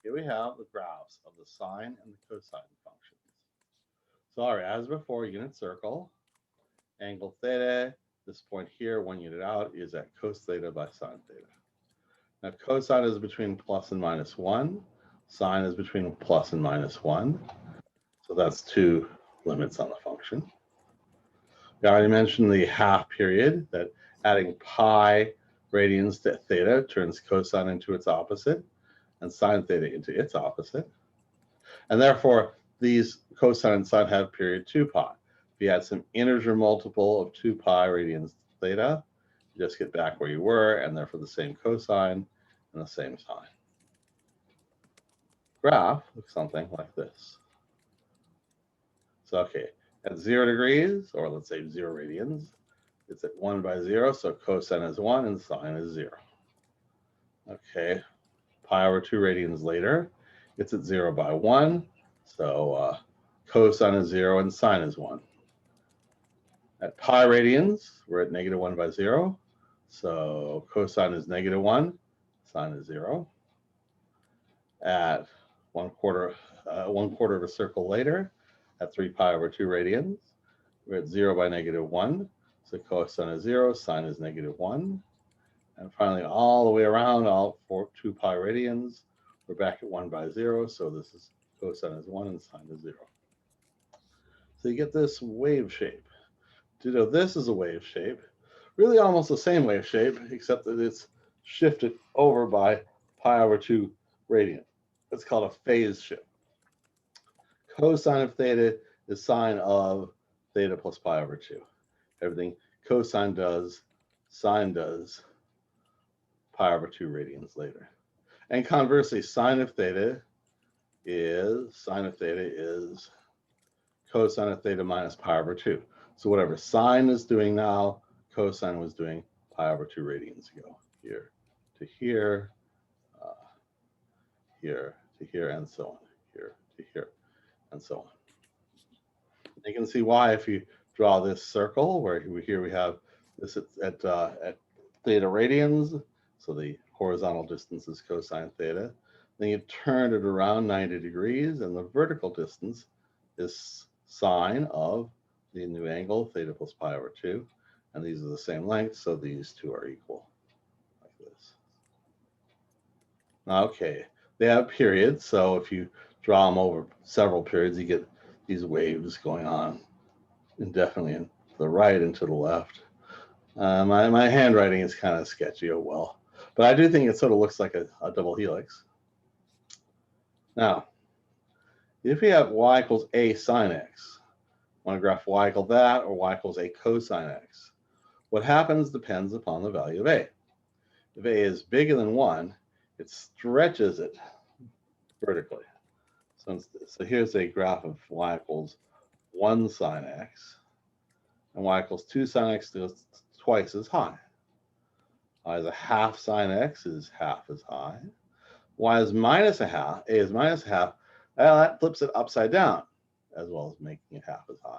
here we have the graphs of the sine and the cosine functions. So all right, as before, unit circle, angle theta, this point here, 1 unit out, is at cos theta by sine theta. Now cosine is between plus and minus 1. Sine is between plus and minus 1. So that's 2 limits on the function. We already mentioned the half period, that adding pi radians to theta turns cosine into its opposite and sine theta into its opposite. And therefore, these cosine and sine have period 2 pi. If you add some integer multiple of 2 pi radians theta, you just get back where you were, and therefore the same cosine and the same sine. Graph looks something like this. So, okay, at 0 degrees, or let's say 0 radians, it's at 1 by 0, so cosine is 1 and sine is 0. Okay, pi over 2 radians later, it's at 0 by 1, so cosine is 0 and sine is 1. At pi radians, we're at negative 1 by 0, so cosine is negative 1, sine is 0. At 1/4 of a circle later, at 3 pi over 2 radians, we're at 0 by negative 1, so cosine is 0, sine is negative 1. And finally, all the way around, all for 2 pi radians, we're back at 1 by 0, so this is cosine is 1 and sine is 0. So you get this wave shape. To know this is a wave shape, really almost the same wave shape, except that it's shifted over by pi over 2 radian. It's called a phase shift. Cosine of theta is sine of theta plus pi over 2. Everything cosine does, sine does, pi over 2 radians later. And conversely, sine of theta is cosine of theta minus pi over 2. So whatever sine is doing now, cosine was doing pi over 2 radians ago. Here to here, here to here, and so on. Here to here, and so on. You can see why if you draw this circle, where here we have this at theta radians, so the horizontal distance is cosine theta. Then you turn it around 90 degrees, and the vertical distance is sine of the new angle, theta plus pi over 2. And these are the same length, so these two are equal, like this. Okay, they have periods, so if you draw them over several periods, you get these waves going on indefinitely to the right and to the left. My handwriting is kind of sketchy, oh well. But I do think it sort of looks like a double helix. Now, if we have y equals a sine x, want to graph y equal that or y equals a cosine x, what happens depends upon the value of a. If a is bigger than 1, it stretches it vertically. So here's a graph of y equals 1 sine x, and y equals 2 sine x is twice as high. Y is a half sine x is half as high. Y is minus a half, a is minus a half, well, that flips it upside down, as well as making it half as high.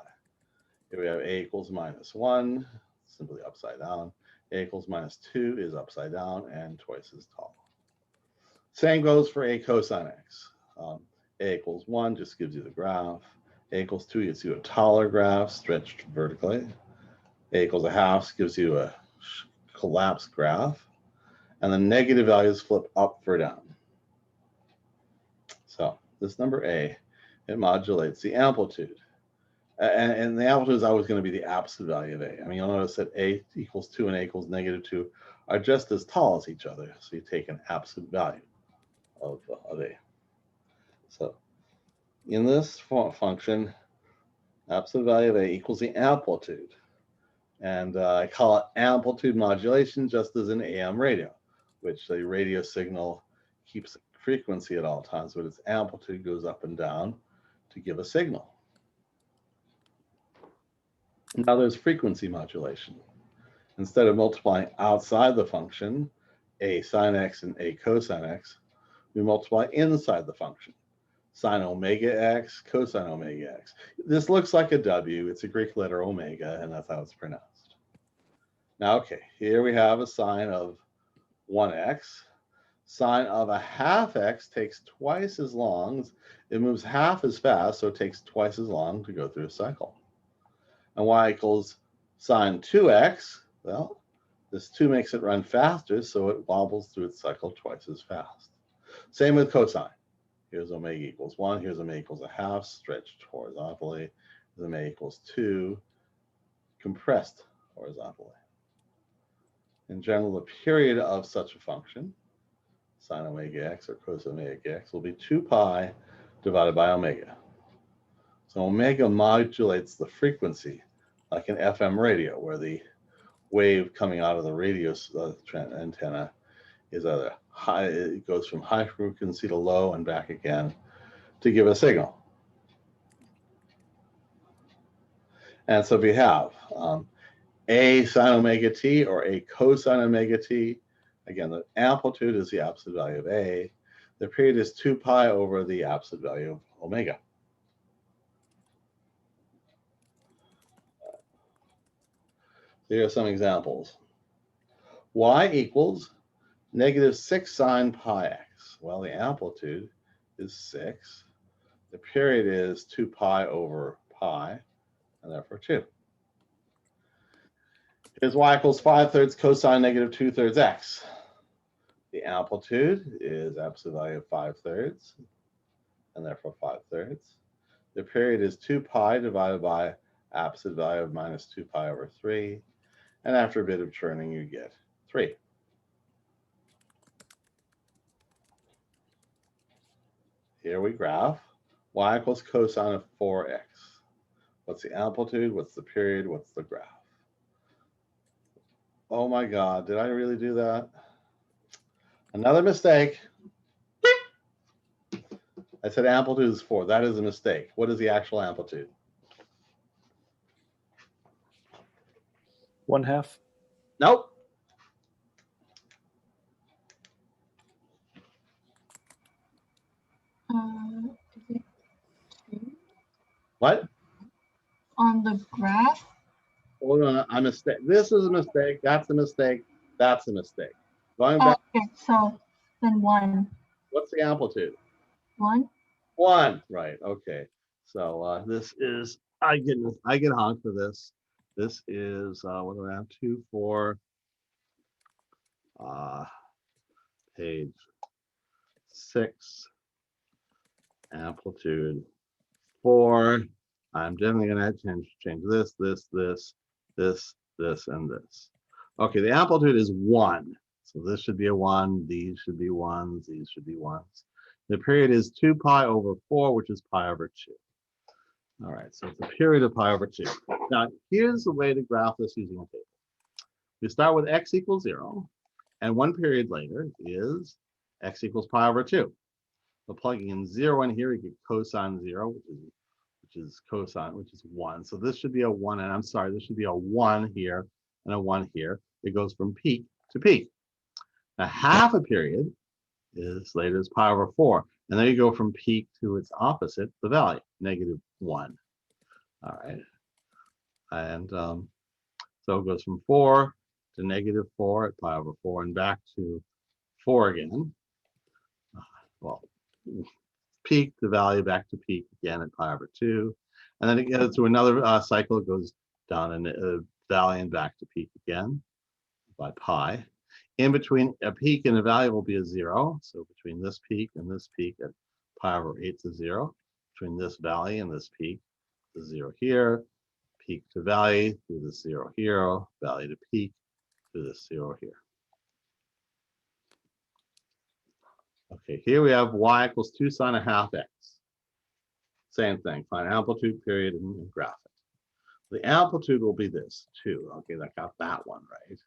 Here we have a equals minus 1, simply upside down. A equals minus 2 is upside down and twice as tall. Same goes for a cosine x. A equals 1 just gives you the graph. A equals 2 gives you a taller graph stretched vertically. A equals a half gives you a collapsed graph. And the negative values flip up or down. So this number a, it modulates the amplitude. And the amplitude is always going to be the absolute value of a. I mean, you'll notice that a equals 2 and a equals negative 2 are just as tall as each other. So you take an absolute value of a. So in this function, absolute value of a equals the amplitude. And I call it amplitude modulation just as in AM radio, which the radio signal keeps the frequency at all times, but its amplitude goes up and down to give a signal. Now there's frequency modulation. Instead of multiplying outside the function, a sine x and a cosine x, we multiply inside the function. Sine omega x, cosine omega x. This looks like a W. It's a Greek letter omega, and that's how it's pronounced. Now, okay, here we have a sine of 1x. Sine of a half x takes twice as long. It moves half as fast, so it takes twice as long to go through a cycle. And y equals sine 2x. Well, this 2 makes it run faster, so it wobbles through its cycle twice as fast. Same with cosine. Here's omega equals 1. Here's omega equals a half, stretched horizontally. Here's omega equals 2, compressed horizontally. In general, the period of such a function, sine omega x or cos omega x, will be 2 pi divided by omega. So omega modulates the frequency like an FM radio, where the wave coming out of the radio antenna is either high, it goes from high frequency to low and back again to give a signal. And so if we have a sine omega t or a cosine omega t, again, the amplitude is the absolute value of a. The period is 2 pi over the absolute value of omega. Here are some examples. Y equals -6 sine pi x. Well, the amplitude is 6. The period is 2 pi over pi, and therefore 2. Here's y equals 5/3 cosine -2/3 x. The amplitude is absolute value of 5/3, and therefore 5/3. The period is 2 pi divided by absolute value of -2 pi over 3. And after a bit of churning, you get 3. Here we graph y equals cosine of 4x. What's the amplitude? What's the period? What's the graph? Oh my God, did I really do that? Another mistake. I said amplitude is 4. That is a mistake. What is the actual amplitude? 1/2. Nope. Is it 2? What? On the graph? Hold on, a mistake. This is a mistake. That's a mistake. That's a mistake. Going back. Okay, so then 1. What's the amplitude? 1? 1. Right. Okay. So this is, I get honked for this. This is what do I have? 2, 4. Page 6. Amplitude 4. I'm definitely going to change this, and this. Okay, the amplitude is 1. So this should be a 1. These should be 1s. These should be 1s. The period is 2 pi over 4, which is pi over 2. All right, so it's a period of pi over 2. Now, here's the way to graph this using a table. We start with x equals 0, and 1 period later is x equals pi over 2. So plugging in 0 in here, you get cosine 0, which is cosine, which is 1. So this should be a 1, and I'm sorry, this should be a 1 here and a 1 here. It goes from peak to peak. Now, half a period is later is pi over 4. And then you go from peak to its opposite, the value, -1. All right. And so it goes from 4 to -4 at pi over 4 and back to 4 again. Well, peak to value, back to peak again at pi over 2. And then it goes through another cycle, it goes down in valley and back to peak again by pi. In between a peak and a value will be a 0. So between this peak and this peak at pi over 8 is a 0. Between this valley and this peak, the 0 here. Peak to valley through the 0 here. Valley to peak through the 0 here. Okay, here we have y equals 2 sine a half x. Same thing, find amplitude, period, and graph it. The amplitude will be this, 2. Okay, I got that one right.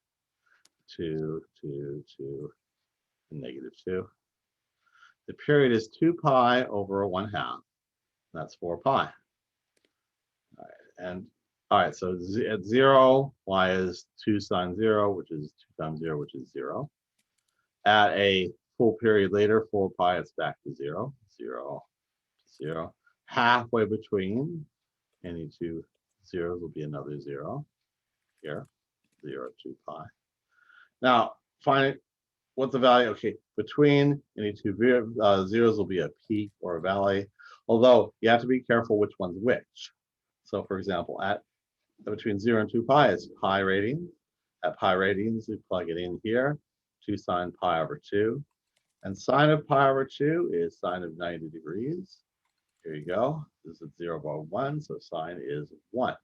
2, 2, 2, and -2. The period is 2 pi over 1/2. That's 4 pi. All right, and all right, so at 0, y is 2 sine 0, which is 2 times 0, which is 0. At a full period later, 4 pi, it's back to 0, 0, 0. Halfway between any two zeros will be another 0 here, 0, 2 pi. Now, find what's the value? Okay, between any two zeros will be a peak or a valley, although you have to be careful which one's which. So for example, at between 0 and 2 pi, it's pi radians. At pi radians, we plug it in here, 2 sine pi over 2. And sine of pi over 2 is sine of 90 degrees. Here you go. This is 0 by 1, so sine is 1.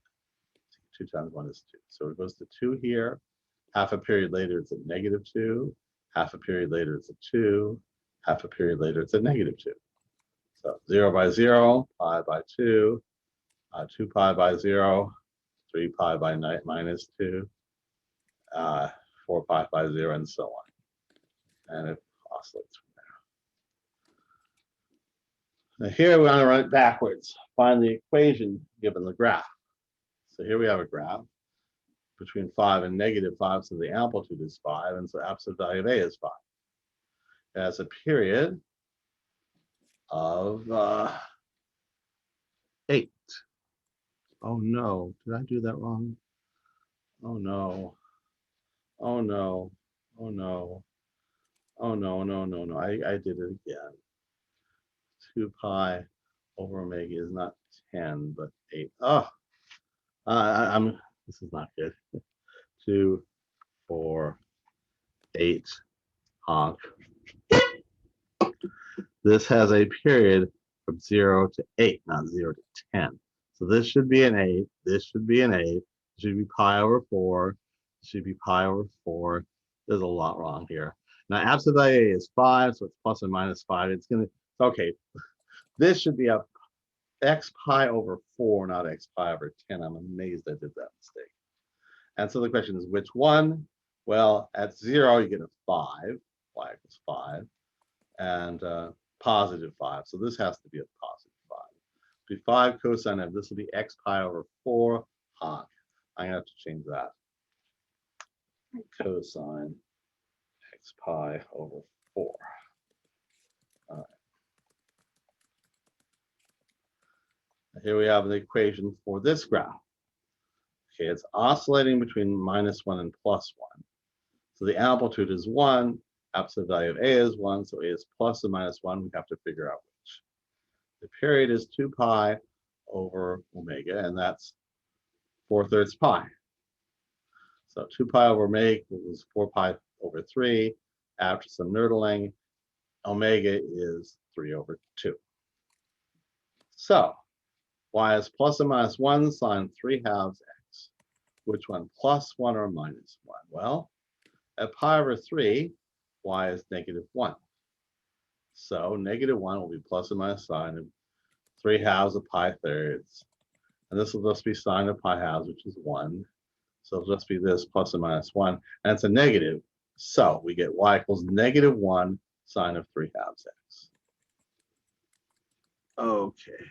2 times 1 is 2. So it goes to 2 here. Half a period later, it's at -2. Half a period later, it's at 2. Half a period later, it's at -2. So 0 by 0, pi by 2, 2 pi by 0, 3 pi by -2, 4 pi by 0, and so on. And it oscillates from there. Now here we want to run it backwards. Find the equation given the graph. So here we have a graph between 5 and -5, so the amplitude is 5, and so absolute value of A is 5. It has a period of 8. Oh no, did I do that wrong? Oh no. Oh no. Oh no. Oh no, no. I did it again. 2 pi over omega is not 10, but 8. Oh, this is not good. 2, 4, 8, honk. This has a period from 0 to 8, not 0 to 10. So this should be an 8. This should be an 8. It should be pi over 4. It should be pi over 4. There's a lot wrong here. Now, absolute value is 5, so it's plus or minus 5. It's going to, okay, this should be a x pi over 4, not x pi over 10. I'm amazed I did that mistake. And so the question is, which one? Well, at 0, you get a 5, y equals 5, and positive 5. So this has to be a positive 5. Be 5 cosine of this will be x pi over 4, honk. I'm going to have to change that. Cosine x pi over 4. All right. Here we have the equation for this graph. Okay, it's oscillating between -1 and +1. So the amplitude is 1, absolute value of A is 1, so A is plus or minus 1. We have to figure out which. The period is 2 pi over omega, and that's 4/3 pi. So 2 pi over omega is 4 pi over 3. After some nerdling, omega is 3 over 2. So y is plus or minus 1 sine 3/2 x. Which one, plus 1 or minus 1? Well, at pi over 3, y is -1. So -1 will be plus or minus sine of 3/2 of pi thirds. And this will just be sine of pi halves, which is 1. So it'll just be this plus or minus 1. And it's a negative. So we get y equals -1 sine of 3/2 x. Okay.